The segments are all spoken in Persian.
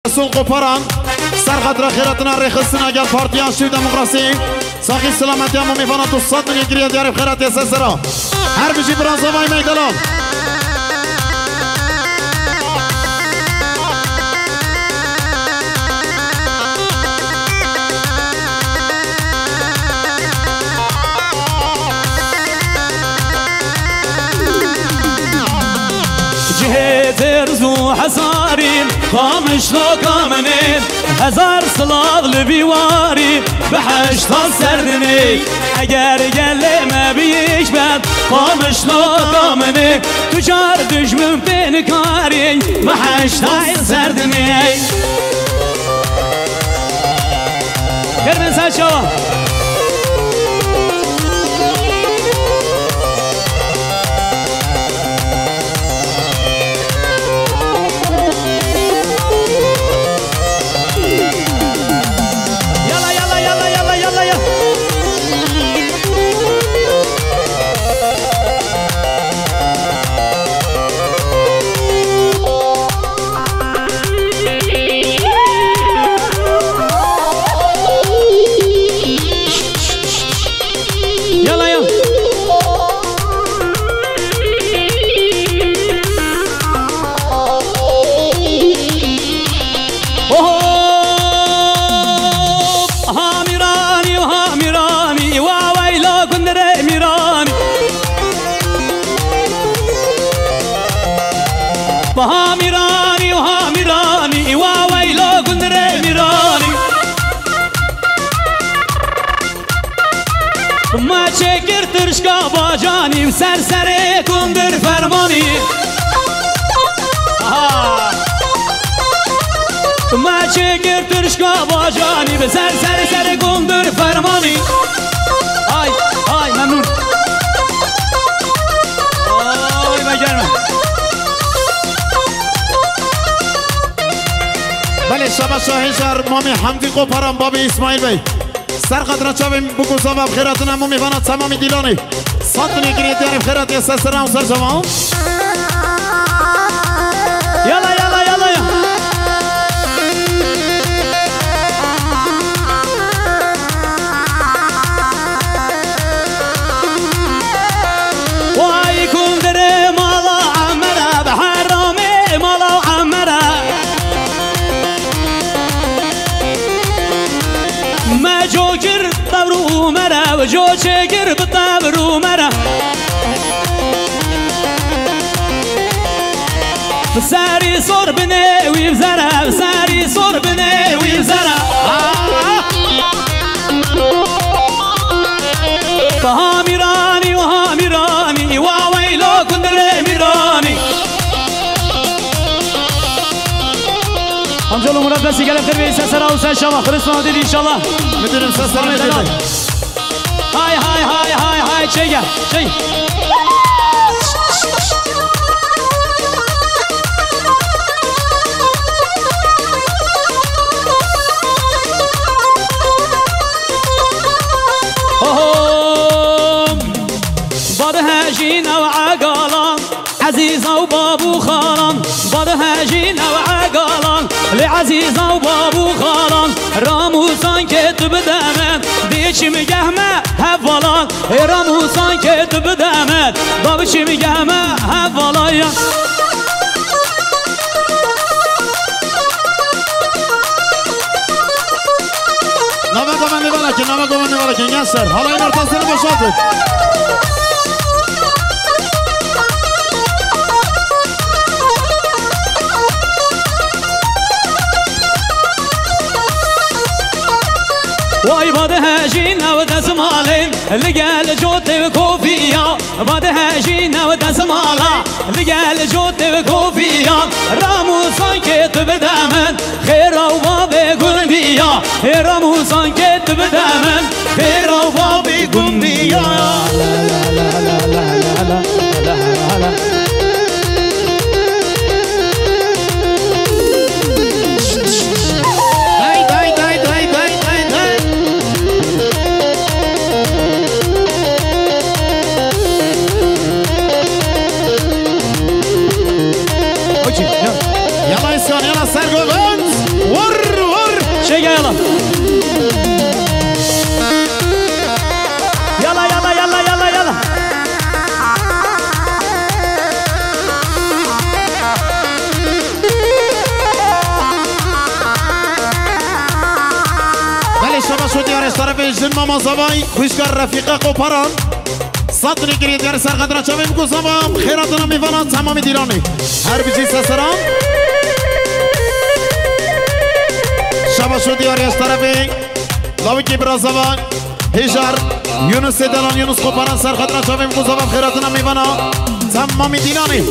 سوق پران سرخط خیراتنا رخصنا اگر پارتیان شوی دموکراسی ساقی سلامتی هم میفاند و صد دنیا گریه دیار خیرات سسرا هر بشی برانزوای میدلان ترزو حصارين قامش لو قامنين هزار صلاة لبيواري بحشت سردني اگر قلي ما بيش بد قامش لو قامني تجار دجمن بين كاري بحشت سردني كرمن ساشوا هاميراني وهاميراني واويلو كندري ميراني ما شكر ترشكا باجاني وسرسري كندر فرماني ما شكر ترشكا باجاني بسرسري سري كندر فرماني هاي هاي ممنون هاي بجرمه بله شبه شاهین شهر مامی حمدی قپران بابی اسماعیل بی سر قدر چاویم بگو سبب خیراتون همو میفاند تمامی دیلانی صد دنیا گریه دیاریم خیرات یه سر هم سر جمعون یالا یالا یالا یا وای کندره مالا عمره بحرامه مالا عمره ما جوكر طبرو مرا وجو شكر بطبرو مرا بساري صور بني ويبزرا بساري صور بني ويبزرا فهاميراني وهاميراني واويلو كندري ميراني امجلو مراد بس يقلب تربيه سسرا وسشما خلصنا دي ان شاء الله میدونیم سر میدونیم هاي هاي هاي هاي هاي شيء شيء بدهاجينا وعقالان عزيزة وبابو خالان بدهاجينا وعقالان لعزيزة وبابو خالان راموسان كتب دامن ديش مقهمة هفلان راموسان كتب دامن بابش مقهمة هفلان نامه گمانی ولکن نامه گمانی ولکن یاسر حالا این ارتاسını boşaltın واي بدهاجينا ودسمالين لقال جوتي وكوفيا بدهاجينا ودسمالا لقال جوتي وكوفيا راموسان كتب دامن خير وبابي قلبيا راموسان كتب دامن خير وبابي قلبيا لا لا لا لا لا لا لا لا Yalla iskan, yalla sergövent شو ديار طرف جن ماما زباي خوشگار رفیقه قپران صد نگری دیار سرقدر چاوی بگو زبام خیراتنا میفانا تمام دیرانی هر بیچی سسران شبا شو دیار طرف لاوکی برازوان هجار یونس دلان یونس قپران سرقدر چاوی بگو زبام خیراتنا میفانا تمام دیرانی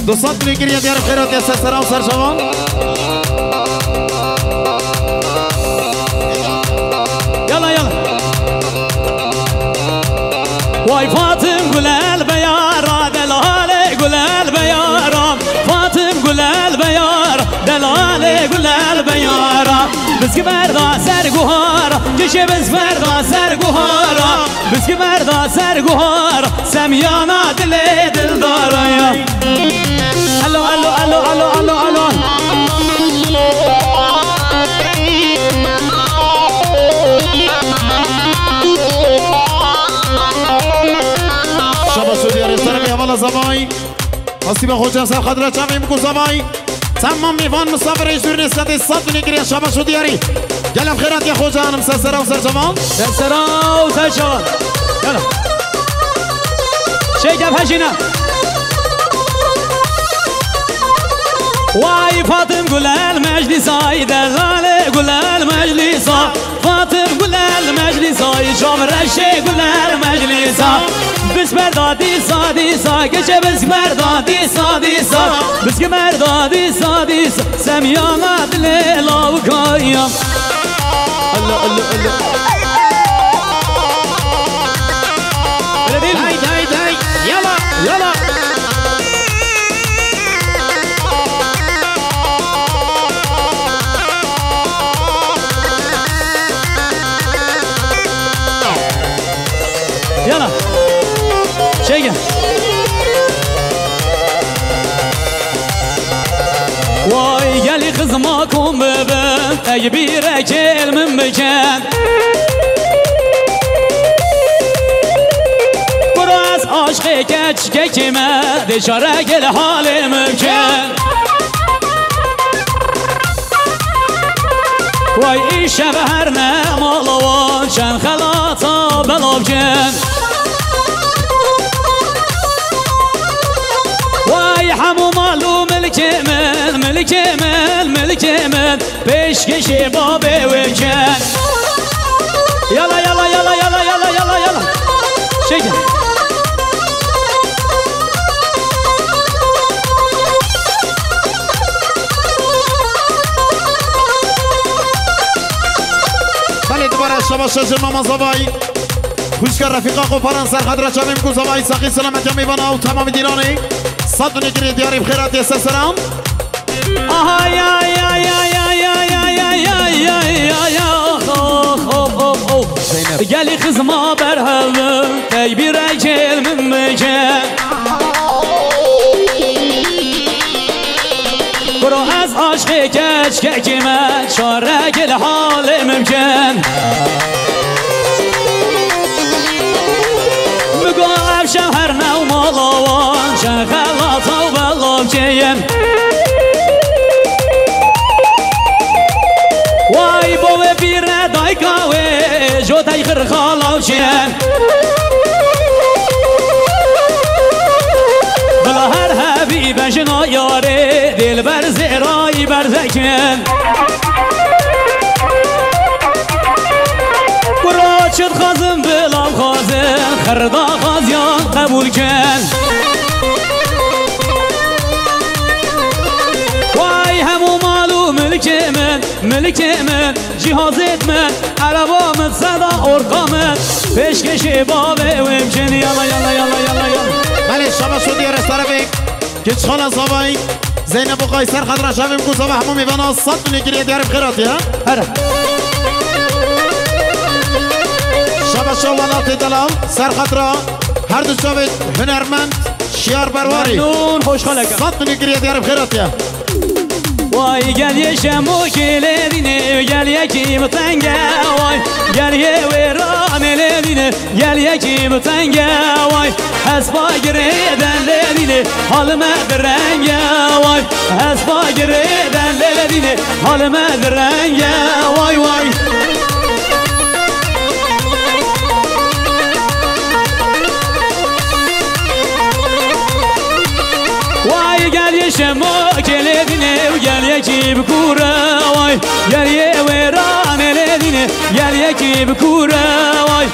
200 نگری دیار خیرات سسران سرشوان واي فاطم قول البيار دلالي قول البيار فاطم قول البيار دلالي قول البيار بسك بردا سر قهار كش بس بردا سر قهار بسك بردا سر قهار سميانا دلي دلدار يا الو الو الو الو الو الو شبا سودی ارسترمی حوالا زبای حسیب خوچه سر خدره چاوی مکو زبای تمام میوان مسافر ایشور نسکت صد نگری شبا سودی اری گلم خیرات یا خوچه هنم سرسرا و سرجوان سرسرا و سرجوان یالا شیکم هشینا واي فاطم قول المجلس دلالي قول المجلس فاطم قول المجلس شوف الرشي قول المجلس بس مردادي صادي ساكش بس مردادي صادي سا بس مردادي صادي سميانا دليلا وكايا الله الله الله هاي هاي هاي يلا يلا يلا شيء واي قالي خزماكم ببن اجبير اجيل من مكان براس عاشقي كتشكي كما دي شارك الحال ممكن واي شبهرنا مالوان شان خلاطا بلوكن واي حمو مالو ملك من ملك من ملك من بيشكشي بابي وكان يلا يلا يلا يلا يلا يلا يلا شيء بله دوباره شما شجر ماما زبای خوشگار رفیقا قپران سر خدره چاویم کو زبای ساقی سلامت میوانا و تمام دیرانی صد نگری دیاری بخیرات سسران آها یا یا یا یا یا یا یا یا یا یا گلی خزما برهلم تکبیر اجل من مکن برو از عشق کچ من شارک الحال ممکن بگو افشم هر نو مالوان چه خلاطا و بلاب کیم وای بوه بیره دای کاوه جو تایخر خالاو کیم بلا هر حبیب جنا یاره دل بر زیرای برزکن برا چد خازم بلام خازم خردا خازیان قبول کن وای همو مالو ملک من جهازت من عربامت صدا ارقامت پیشکشی بابه و امکن یالا یالا یالا یالا یالا بله شما شدی رسترفی کچ خالا زبای زینب و قیصر خدره شویم کو زبا همو میوانا صد نگری دیاری بخیراتی ها هره شما شوالات دلال سر خدره هر دو شوید هنرمند شیار برواری ممنون خوشحاله کن صد نگری دیاری بخیراتی ها وای گل یه شمو کلینه گل یکی متنگه وای گل یه ویرانه لینه گل یکی متنگه وای حسبا گریدن لینه حال مدرنگه وای حسبا گریدن لینه حال مدرنگه وای وای بكورة واي يلي ويران لديني يلي يكي بكورة واي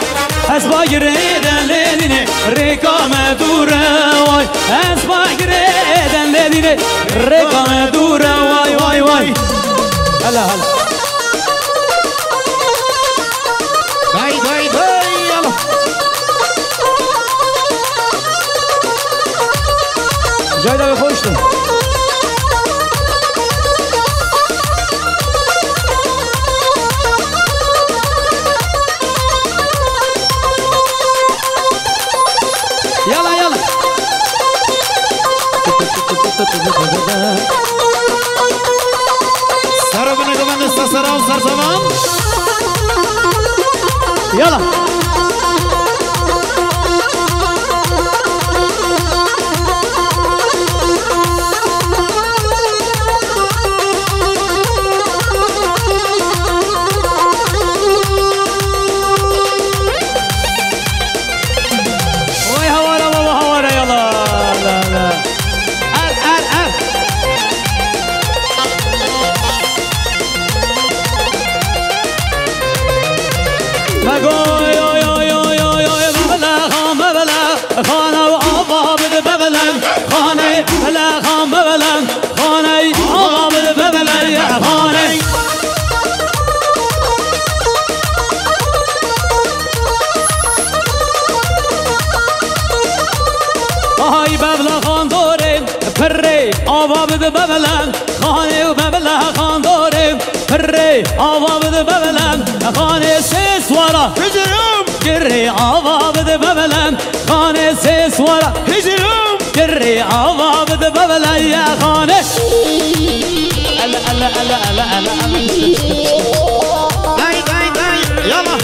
أسبا جريدن لديني ريكا مدورة واي أسبا جريدن لديني ريكا مدورة واي واي واي هلا هلا داي داي داي يلا جايدا بخوشتم يلا يلا سربنا كمان استسرام سرسمان يلا وي هوارا بابا هوارا يلا لا لا بقول يو يو يو يو يو ببلا خام ببلا خانة وأبا بد ببلا خانة بلا خام ببلا خانة أبا بد ببلا يا خانة هاي ببلا خان دوري بري أبا بد ببلا خانة وببلا خان دوري بري أبا بد ببلا خانة سيس ورا هجرهم جري أبا بد ببلا خانة سيس ورا هجرهم جري أبا بد ببلا يا خانة ألا ألا ألا ألا ألا داي داي داي يلا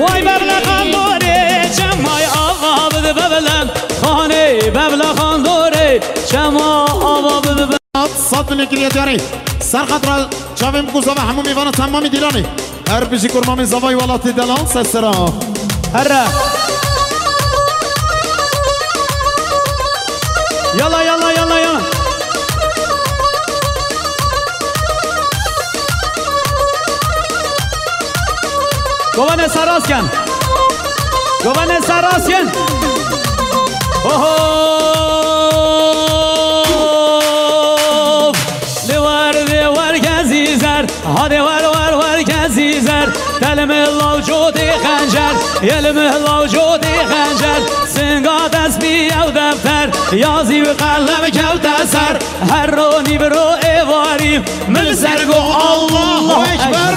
واي ببلا خاندوري شماي أبا بد ببلا خانة ببلا خاندوري شما أبا بد ببلا صد الكرياتياري سر خطر شافم بكوزا همو میوان تمامی دیلانی هر بیشی کرمامی زوای والاتی دلان سسرا هرا يلا يلا يلا يلا قوانه سراسكن قوانه سراسكن اوه دوار كزيزر هادي ور كزيزر تلم الله وجودي خنجر يلم الله وجودي خنجر سنقا تسبيح ودفتر يازي وقلم كوتسر هروني برو ايواري من سرقو الله اكبر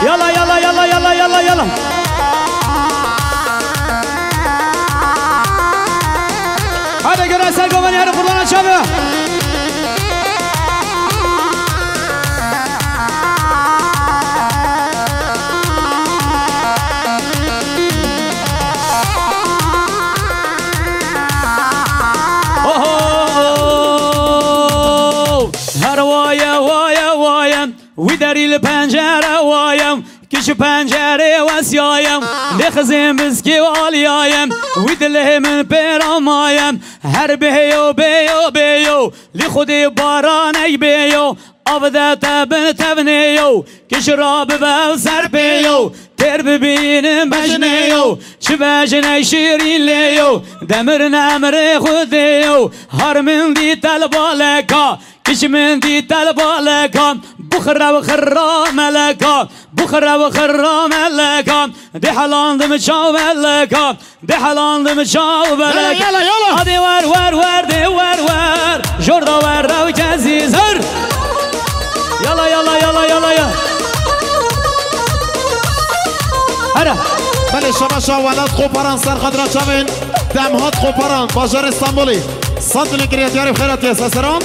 يلا يلا يلا يلا يلا يلا هذا قرأ سرقو من يعرف قربانا شابه وداري البنجرة وايم كش بنجرة وسيايم لخزين بسكي واليايم ودله من بيرامايم هر بيو بيو بيو لخدي باراني بيو أبدا تبنيو كش راب بوسر بيو ترب بين بجنيو شباجني شيرين ليو دمر نمر خديو هر من دي تلبالكا كش من دي تلبالكا بخرا وخرا ملكا بخرا وخرا ملكا دي حلان دم شاو ملكا دي حلان دم شاو ملكا يلا يلا هادي ور دي ور جوردا ور وكزيزر يلا يلا يلا يلا يلا هلا بله شما شاولات خوپران سر خدرات شاوین دمهات خوپران بازار استانبولی صد الكرياتياري بخيرات يا سسران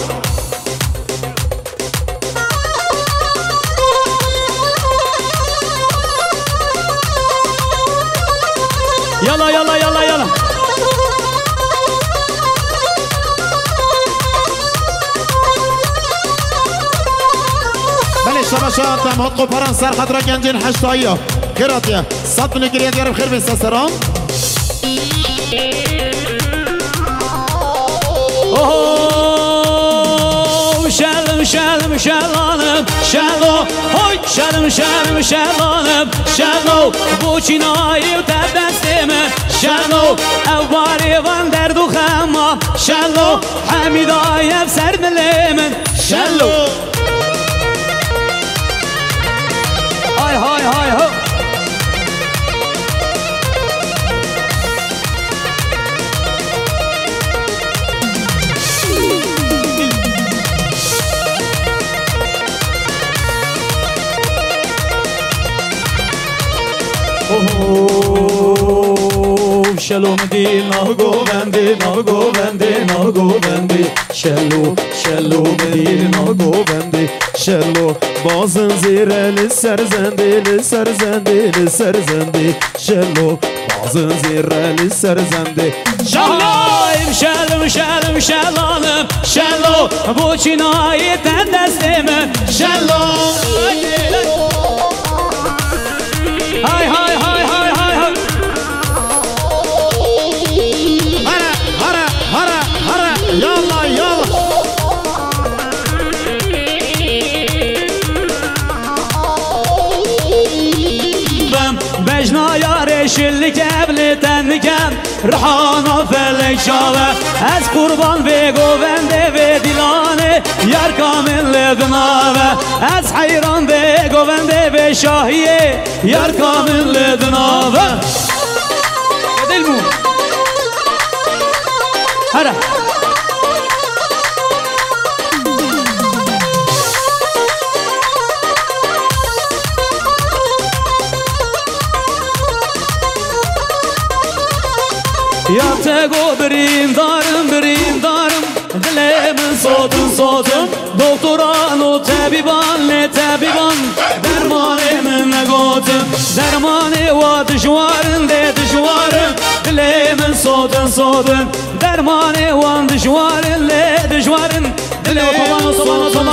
يلا يلا يلا يلا شباشا تمهد قفران سر خطرة گنجین حشتاییه کراتیه 100 من گریه دیارم خیر بیسته سرام شلم شلم شلانم شلو های شلم شلم شلانم شلو بوچینایی و تر دستیم شلو او باری وان درد و خما شلو حمیدایم سر ملیمن شلو های های های های شلو مدینه گوبندی ناگوبندی شلو مدینه گوبندی شلو بازن زیره لسرزندی شلو بازن زیره لسرزندی شلم شلانم شلو بوچینایی تن دستیم شلو های های های های های های هره یالا یالا بجنا یار شلی کبل تنکم رحانا فلک شاوه از قربان به گوونده و دیلانه یار کامل لدناوه از حیران به گوونده به شاهیه یار کامل لدناوه دلمو هره یا تگو بریم دارم دلم صوتم دکتران و طبیبان درمان من نگوتم درمان و دشوارن دلم صوتم درمان و دشوارن دلم صوتم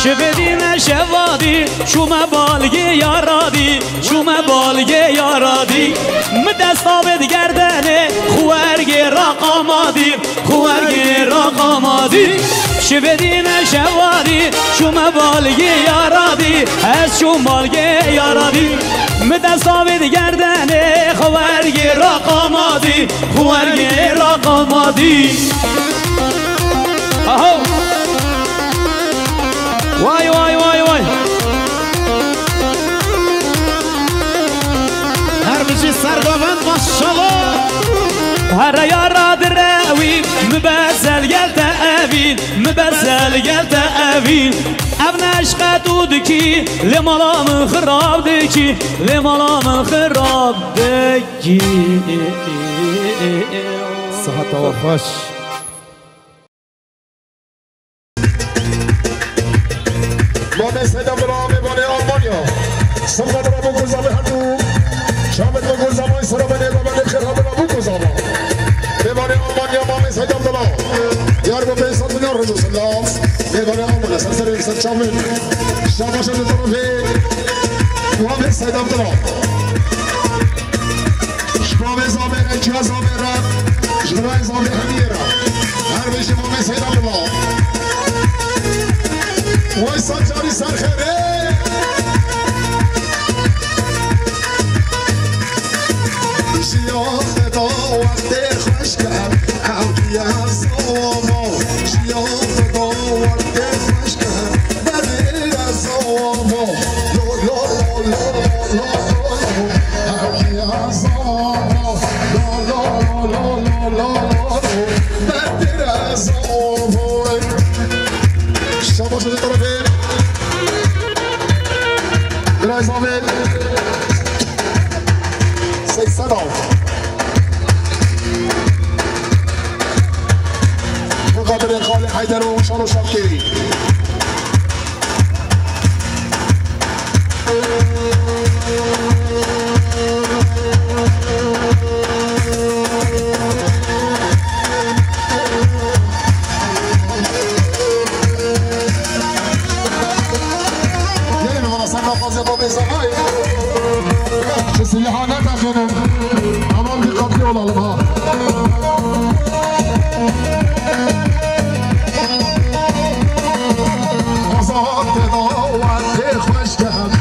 شبدین شوادی شوم بالگه یارادی مدستابد گردنه خوارگی رقامادی شبدین شوادی شوم بالگه یارادی از شوم بالگه یارادی مدستابد گردنه خوارگی رقامادی آهو وای هر بچی سرگاوند ماشالله هر یارا دروی مبسل گلت اوین ابنش قطو دکی لمالا من خراب دکی صحت و خوش مانه سیدم برامه مانه آلمانیا سلطان رابو گزامه هندو شامل و گزامه سرابنه رابنه خیرها برابو گزامه بمانه آلمانیا مانه سیدم برام یار با پیسان بنار رجو سلام بمانه آلمانیا سرسر سر شامل شاماشا دو طرفه مانه سیدم برام شباب زامه اجیا زامه رب شباب زامه همیه رب هر بیشه مانه سیدم برام وای سنجاری سرخره شیاخ دا وقت خوش کرد عوضی از آما شیاخ دا وقت خوش کرد بدل از آما لا عوضی از آما لا مقابل خالد حیدر و شان و شاکری یعنی مناسب نفاظه با بزنای سلیحا نتخنم اما دقاقی olalım ha آزاد دعوت خوش کرد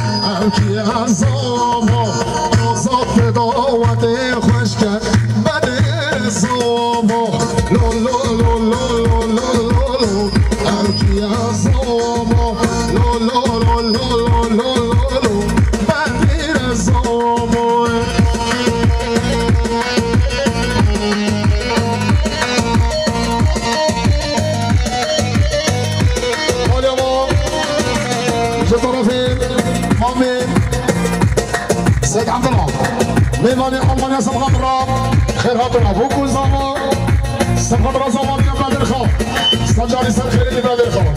اوکی از آما آزاد دعوت خوش کرد بد زاما لو لو لو لو لو لو لو اوکی از آما لو لو لو لو لو لو بد زاما سيد عبد الله ميماني ألمانيا صبغة برا خير هاتنا بوكو زمان صبغة برا زمان يا بلاد الخاء استجاري سر خير اللي بلاد الخاء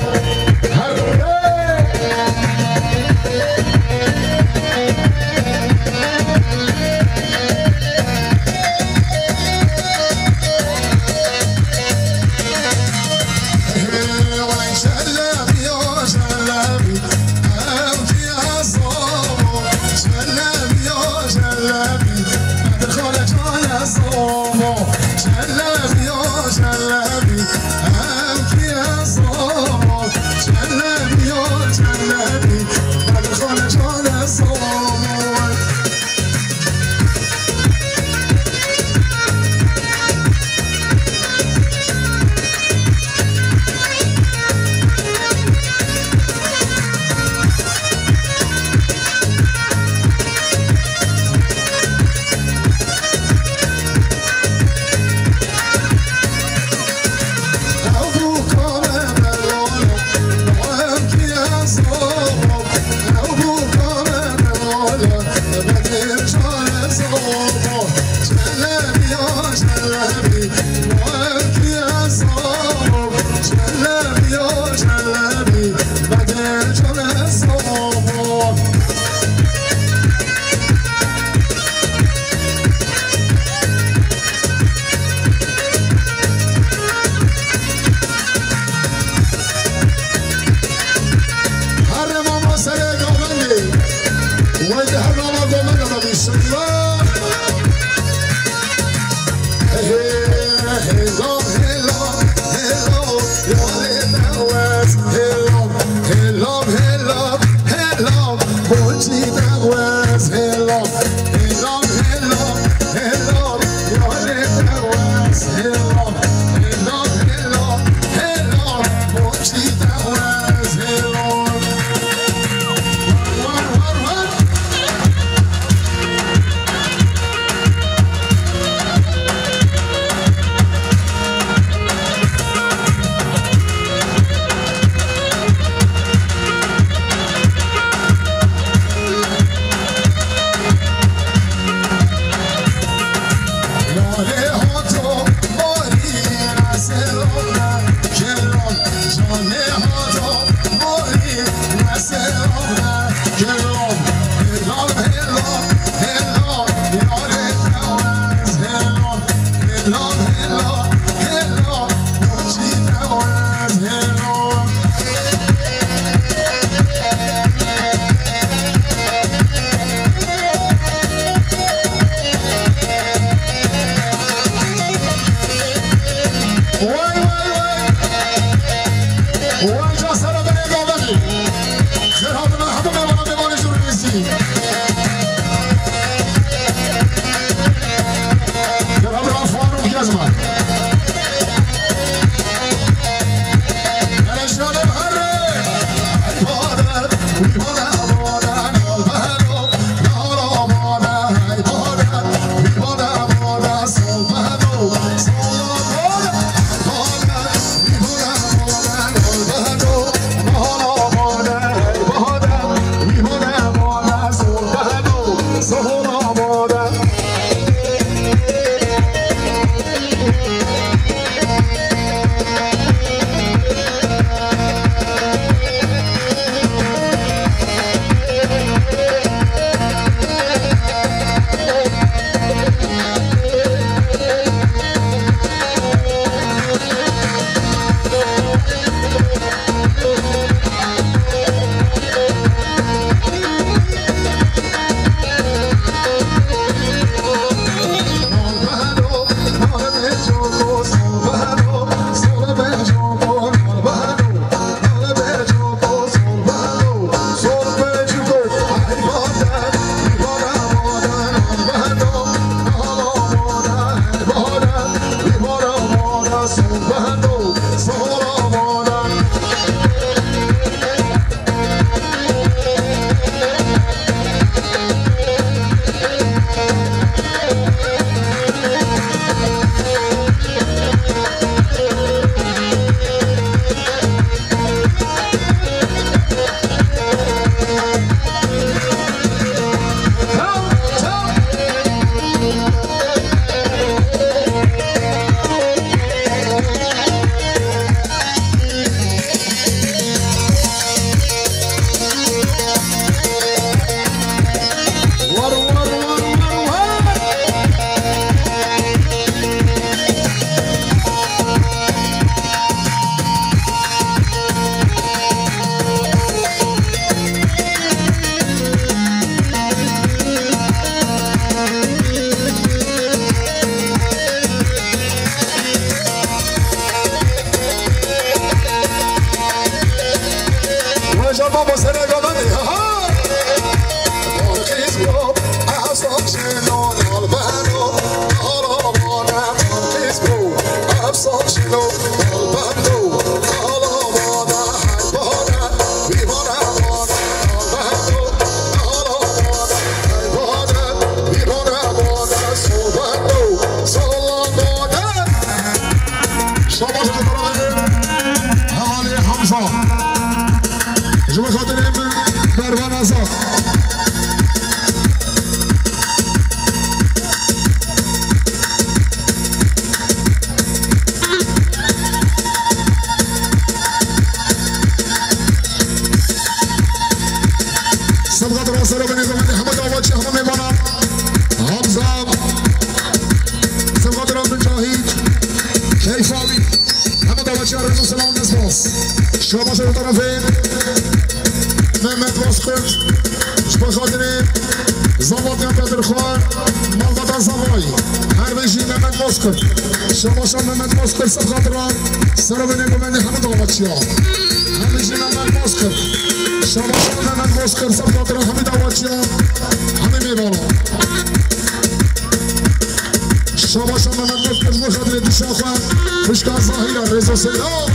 دعوت شهر میبانم حمزه سمقدرم بجاهید کیفاوی همه دعوت شهر رسول سلام نسباس شما شده طرفه محمد واسکر بخاطر زواد قدر خواه مالبات زوای هر بنشی محمد واسکر شما شما محمد واسکر سب خاطران سر بینه بمینه همه دعوت شهر هر بنشی محمد واسکر شما شما محمد واسکر سب خاطران همه دعوت شهر همه میبانم شما شما محمد واسکر بخاطر دیشا خواه فشکان ظاهیران رزا سیدان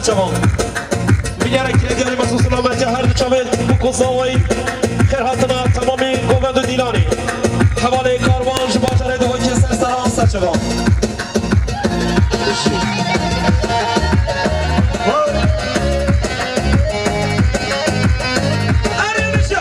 شما میگره که دیاری مسئول سلامتی هر دو چاوه بکوزاوی خیر حتما تمامی گووند و دیلانی حواله کاروان شباجره دوی که سرسران سر شما اره میشه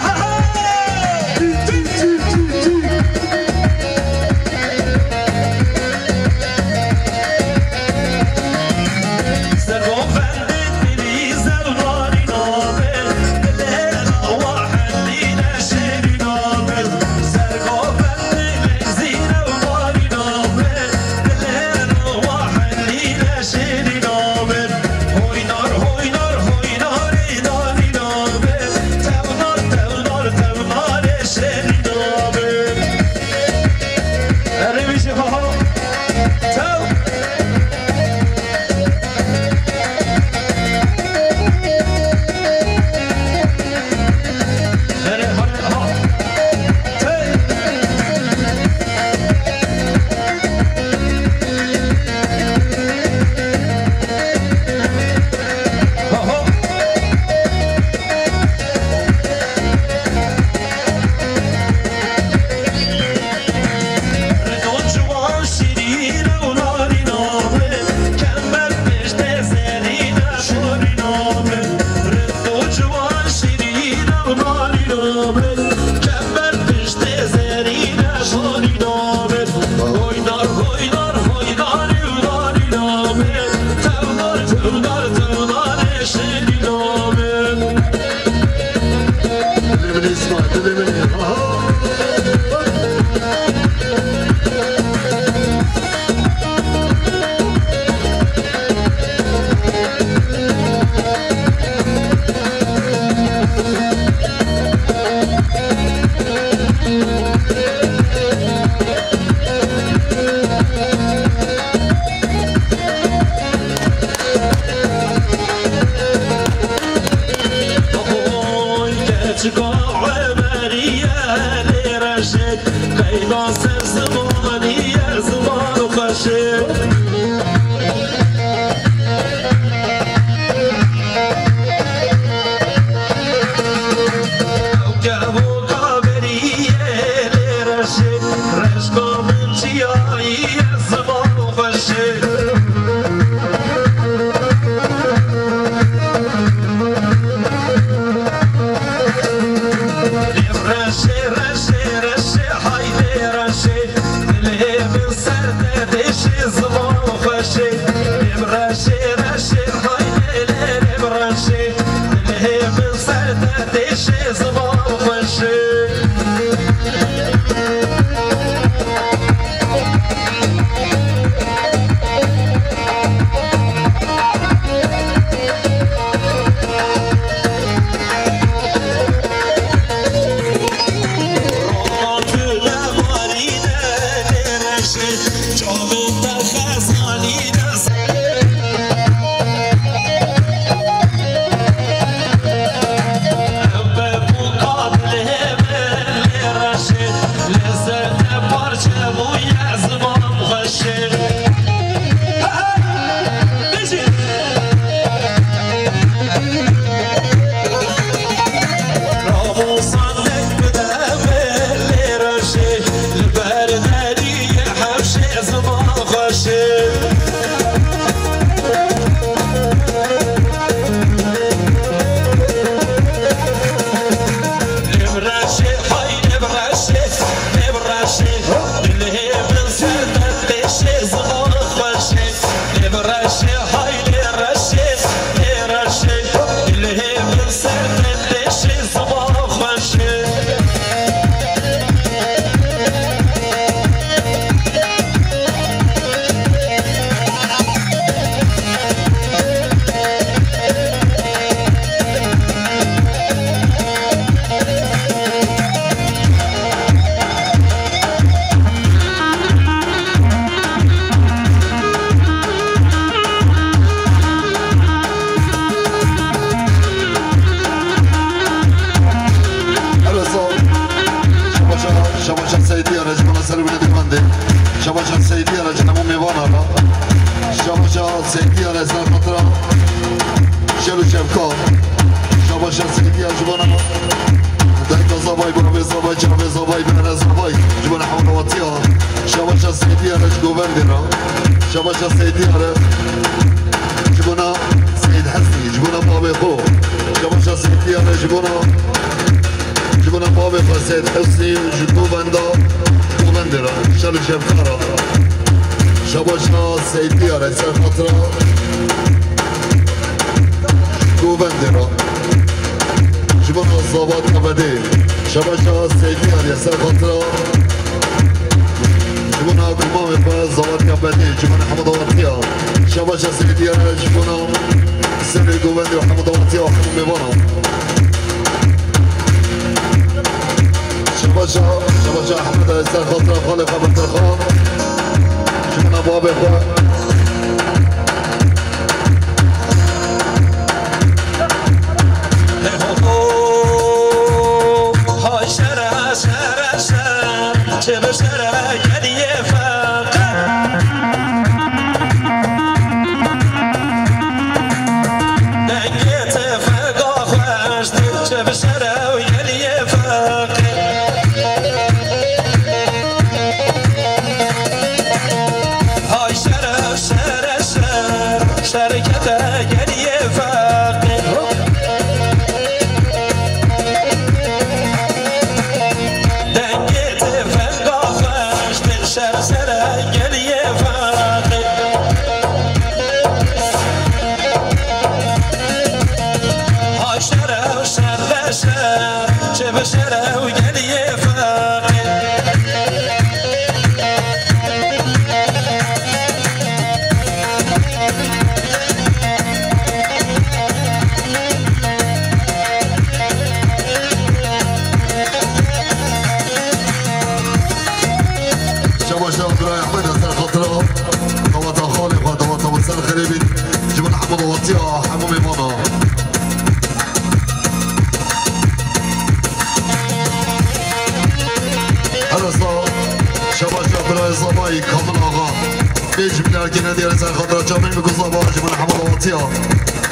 Shut up.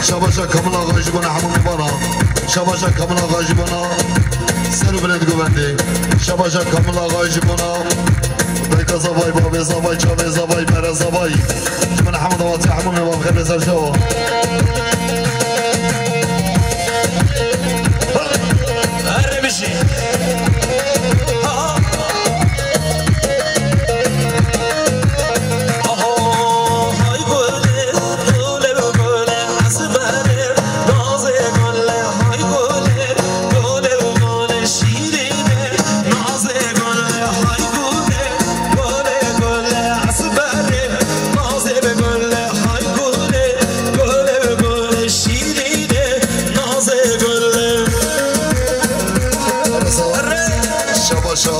شباشا كامل آقا جبنا حمو میبانا شباشا كامل آقا جبنا سر بلند گوبنده شباشا كامل آقا جبنا دایکا زبای بابی زبای چاوی زبای بر زبای جبنا حمو دواتی حمو میبان خیلی بسر شو هره بشی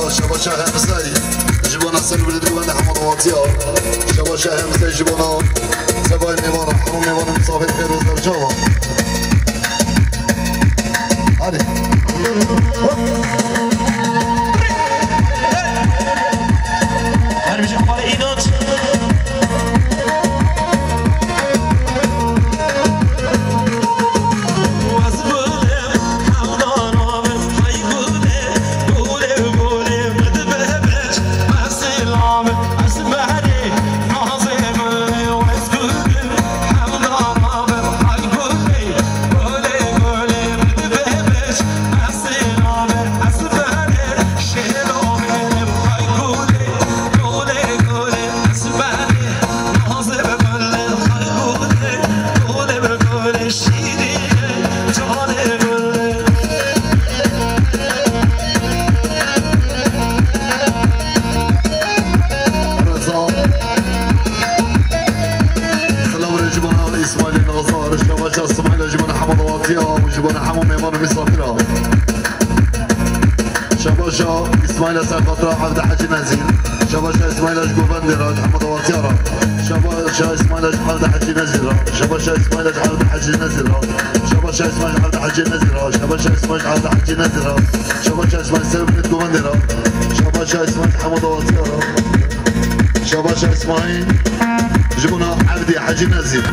شباشا همسای جبنا سر بلد گوبنده حمو دواتی شباشا همسای جبنا سبای میوانا حمو میوانا مصافت خیر و زرجاوا هادي هر بيجي حوالي ايدوت اسماعيل سرقطرة عبد حاجي نزيل شباشا اسماعيل جوبندرة محمد واتيارة شباشا اسماعيل عبد حاجي نزيل شباشا اسماعيل عبد حاجي نزيل شباشا اسماعيل عبد حاجي نزيل شباشا اسماعيل عبد حاجي نزيل شباشا اسماعيل سلمت جوبندرة شباشا اسماعيل محمد واتيارة شباشا اسماعيل جبنا عبد حاجي نزيل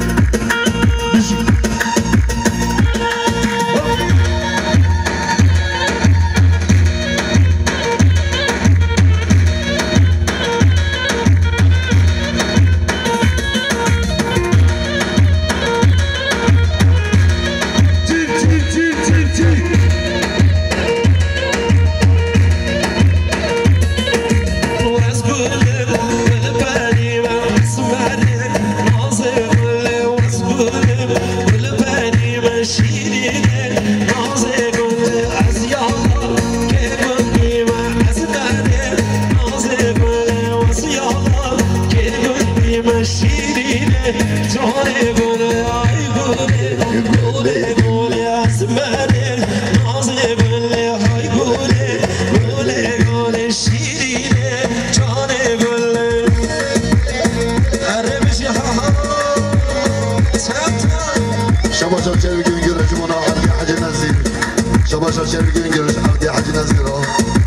شباشا شرقين قرش عبدي حاج نزيرة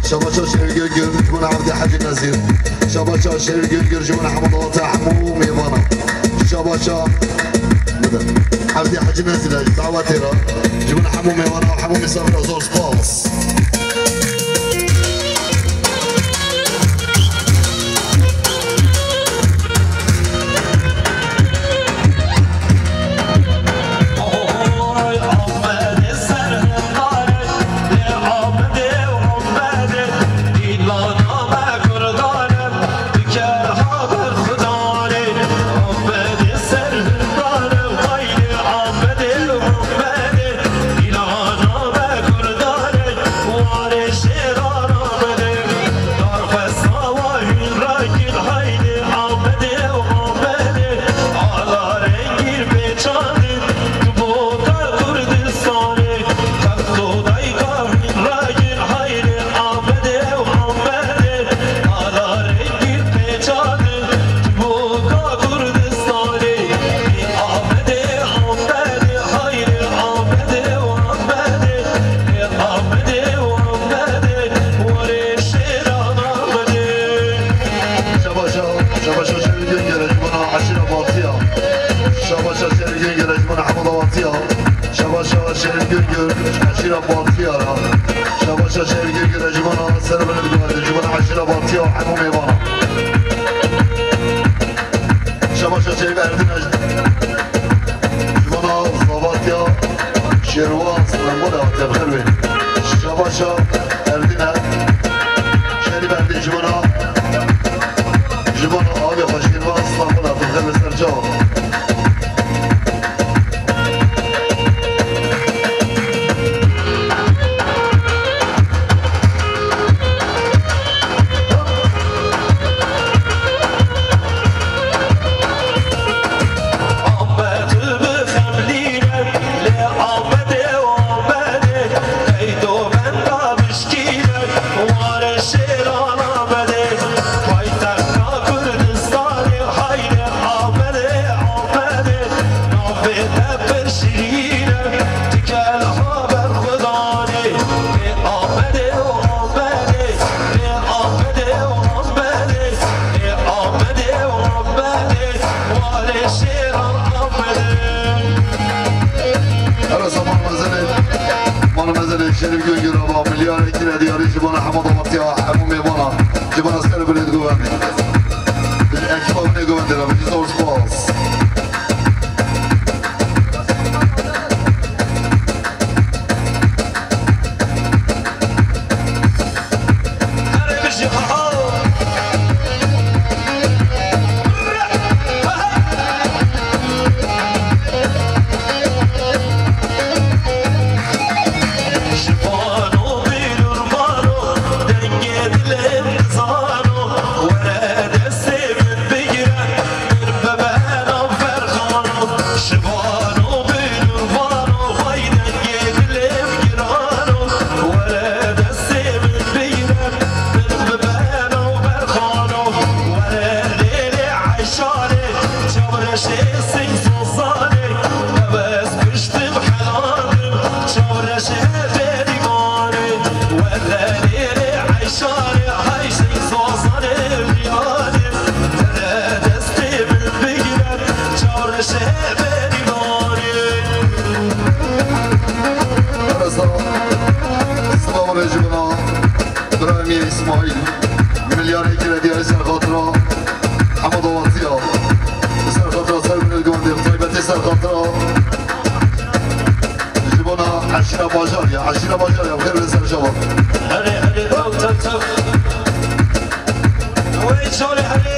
شباشا شرقين قرش من عبدي حاج نزير شباشا شرقين قرش من حمد وطا حمو ميمانا شباشا عبدي حاج نزيرة دعواتيرا جبنا حمو ميمانا وحمو مسافر زور سباس سلام الجواد جبنا عشرة باطية وحمو ميبانا شباشا شريف أردنا جبنا صباطية شيروان سلامولا تبخلوي شباشا أردنا شريف أردنا جبنا آبي خشيروان سلامولا تبخلوي سرجاو شريف جونجر أبا مليار كنا دياري جبنا حمد ومطيع حمو ميبانا جبنا سكر بلد جواندي الأكبر من جواندي لا بيجي زور سباس اسماعیل ملیاری که ردیاری سرخاطرها حمد آواتیا سرخاطرها سر بنید گوانده طیبتی سرخاطرها جبانا عشیره باجاریا بخیر به سر شما هلی تو وی چالی هلی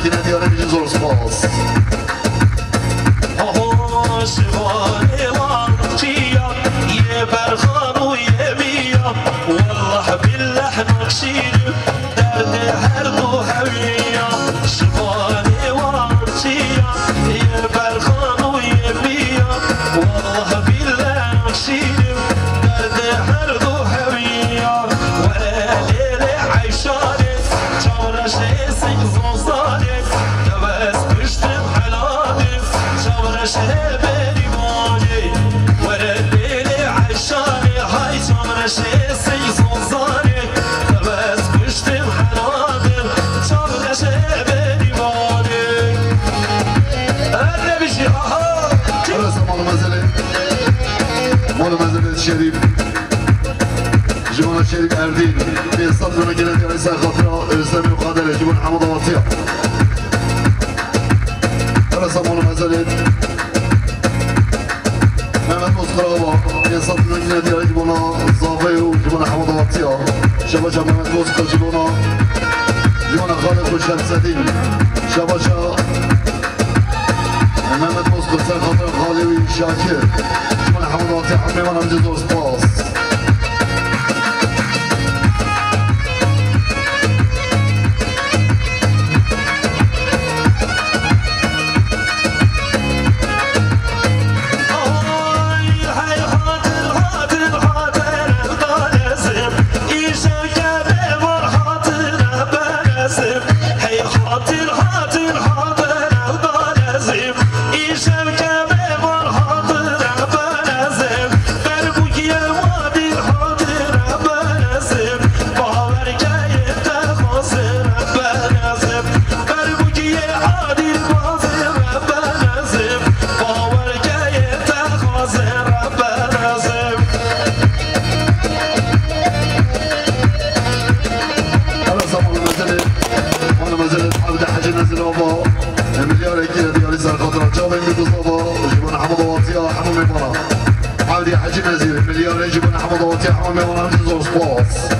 که ندیاره میشه زور سپاس یه برخان و یه بیا والله بالله نقشید درد هر دو هویا شفانه وارچیا یه برخان و یه بیا والله بالله نقشید درد هر دو هویا ولا لیل عیشانه چارش سیزوزانه دوست کشتم حلاله چارش بریمانه ولا لیل عیشانه های چارش سیزوزانه دوست کشتم حلاله چارش بریمانه اهل بشی آها برسه مال مزله شریف جبان شریف اردین به استاد بنا که ندیاره سرخاطرها اسلامی و قادره جبان حمد آواتیا برسه مال مزله محمد مزخرابا به استاد بنا که ندیاره جبان زافه و جبان حمد آواتیا شباشا محمد مزخر جبان خالق و شمسدین شباشا محمد مزخر سرخاطر خالی و شاکر جبان حمد آواتیا حمیمان هم جزور سپاس هي خاطر میوانم جزور سپاس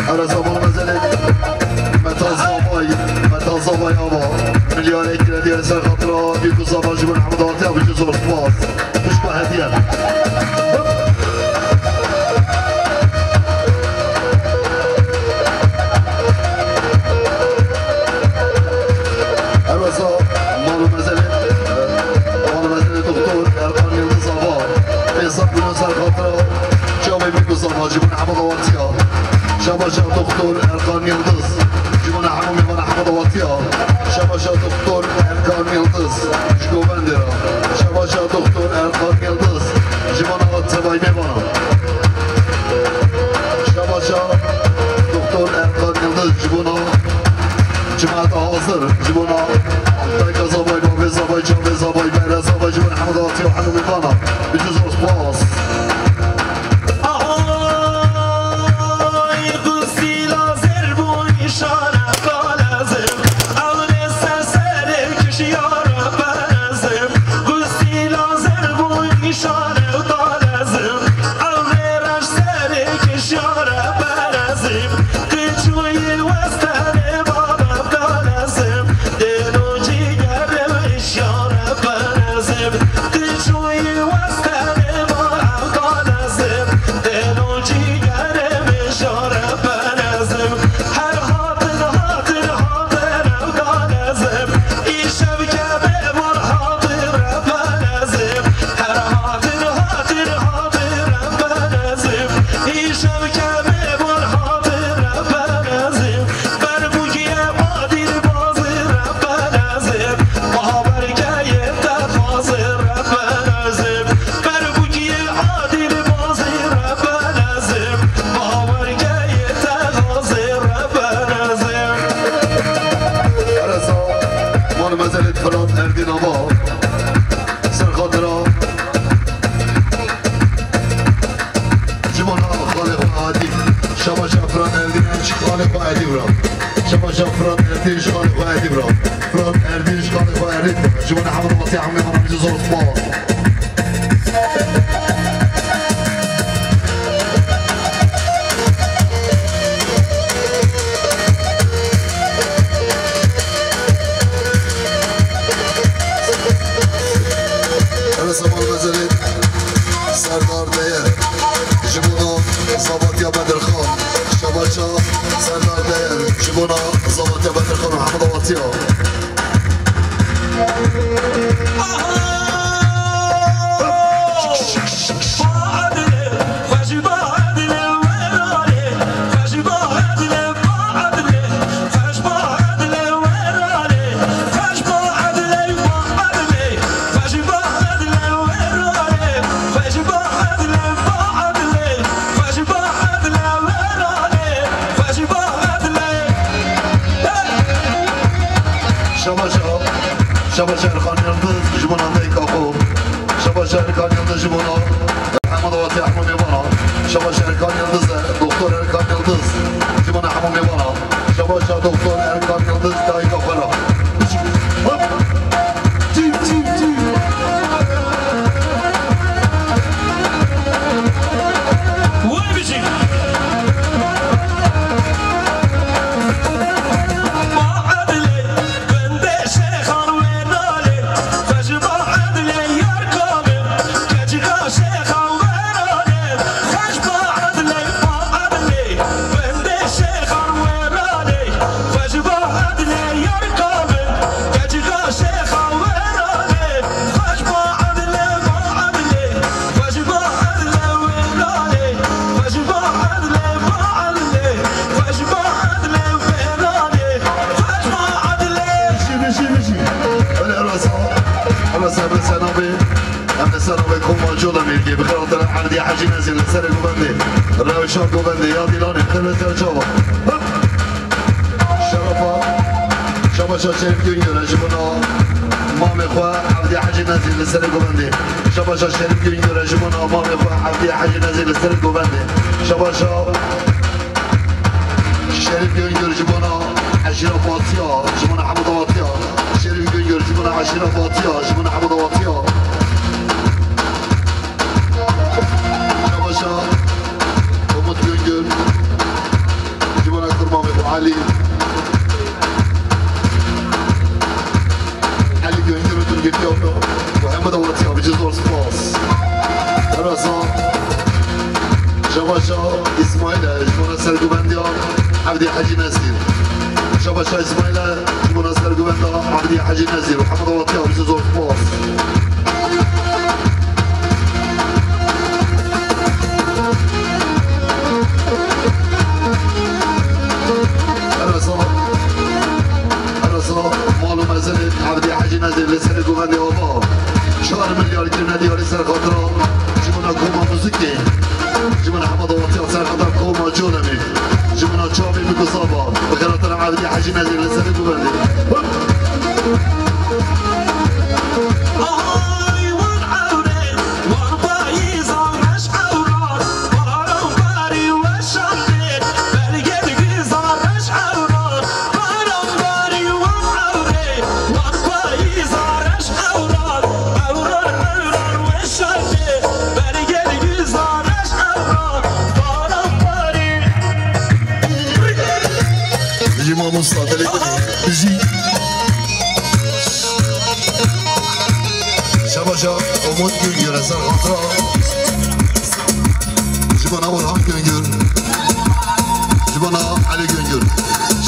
هر زمان مزلت متى زابای آبا ملیار اکره دیار سر خاطرها بیکو زابا جبن حمداتی ها بجزور سپاس بشکا هدیه جبنا حمد واتيا شباشا دكتور اركان يلدز جبنا حمو ميوانا حمد واتيا شباشا دكتور اركان يلدز شكو بندرا شباشا دكتور اركان يلدز جبنا غتباي ميوانا شباشا دكتور اركان يلدز جبنا جماعة حاضر جبنا تايكا زباي بابي زباي جابي زباي بيرا زباي جبنا حمد واتيا وحمو ميوانا بجزور سباس شباشا وموت جنجل جبنا كرمام ابو علي علي جنجل وتنجل يومنا وحمد ورطيها بجزور سباس راسا شباشا اسماعيل جبنا سرقو بنديان عبدي حاجي نزير شباشا اسماعيل جبنا سرقو بنديان عبدي حاجي نزير وحمد ورطيها بجزور سباس مالو مزل عبدي حاجي نازل لسر قومندي وابا 4 مليار جنيه ديالي سر خاطر جبنا كوما موسيقي جبنا حمد وطيا سر خاطر كوما جونمي جبنا تشابي بكصابا بخاطر عبدي حاجي نازل لسر قومندي مصطفى بيجي شباشا وموت جنجر سر خاطرة جبنا ورهم جنجر جبنا علي جنجر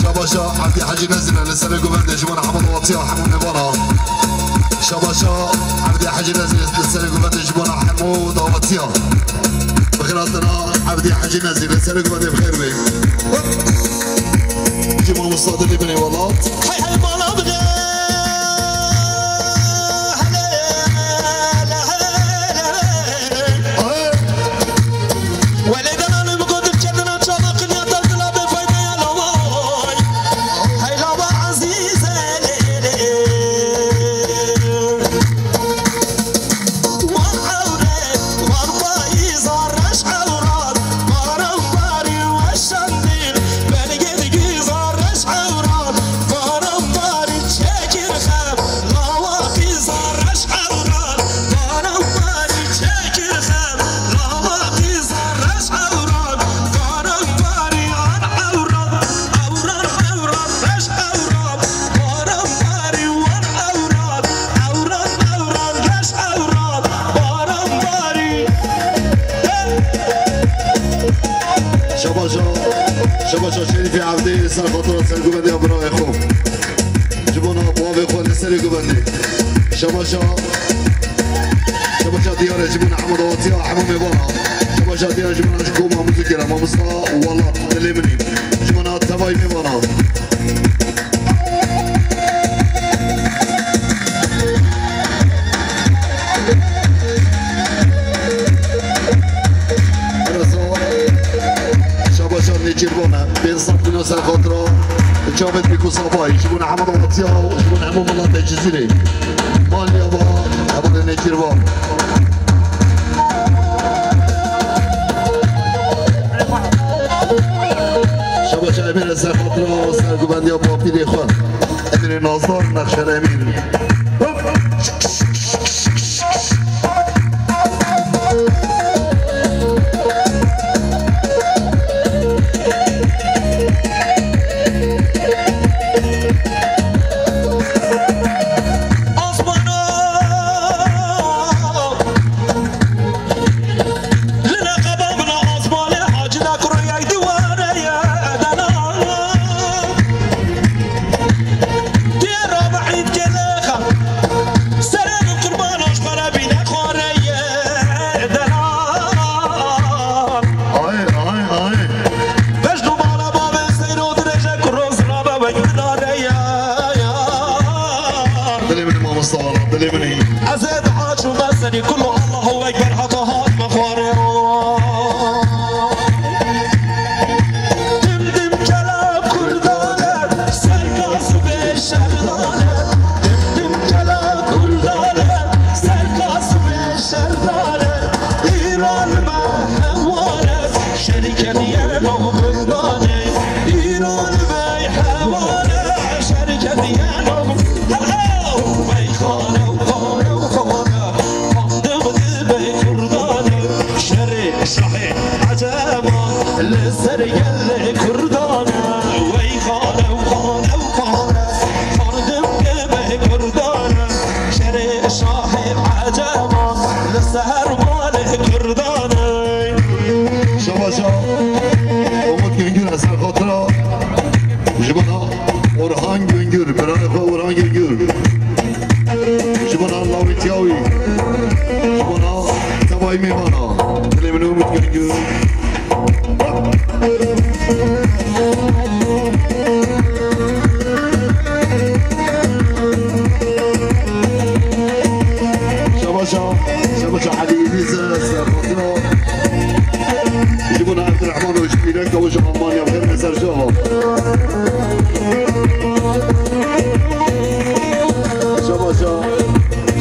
شباشا عبدي حاجي نزل لسر قومندي جبنا حمد وطيا حمود نبانا شباشا عبدي حاجي نزل لسر قومندي جبنا حمود وطيا بخيراتنا عبدي حاجي نزل لسر قومندي بخير بيك جمع مصطفى اللي بني ولات هاي مالا بغي ولد انا بقول بجدنا تشابك يا طلع بفايده يا لواي هاي لوا عزيزه شباشا شریفی عبدی سر خاطر سر قومندی برای خوب جبونا باوی خود سر قومندی شباشا دیاره جبونا حمد وطیا حمام بانا شباشا دیاره جبونا شکوما موسیقی ما مصطفى والله دلی منی جبونا تبای میبانا جيربونا بين صفنا سر خاطرة جابت بيكو صباي جبونا حمد وطيا وجبونا عمو ملاطة الجزيرة مال يابا هبا نجيربون شباشا امير سر خاطرة سر قومندي ابو بيري خوان امير ناظر نقشر امير أزيد حاج ومسني كله الله أكبر حطهات مخواري دمدم كلام كردانة سرقاس بشردانة دمدم كلام كردانة سرقاس بشردانة إيران ما حوالة شركة ديانا وبردانة إيران ما حوالة شركة ديانا وبردانة جبنا ورهان جنجر برای خو ورهان جنجر جبنا الله ويتياوي جبنا تباي ميمانا اللي منو متجنجر شبكة حديدية سرطنا يجيبونا عبد الرحمن وشبيلك وجه ألمانيا بغير نسر شوفهم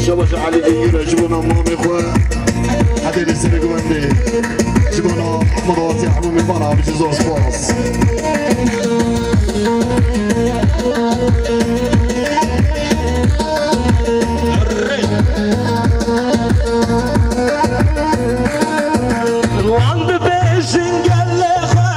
شبكة علي ديرة يجيبونا مامي خواه حتى نسرق وندي يجيبونا مراتي حمامي بنا بجي زور سباس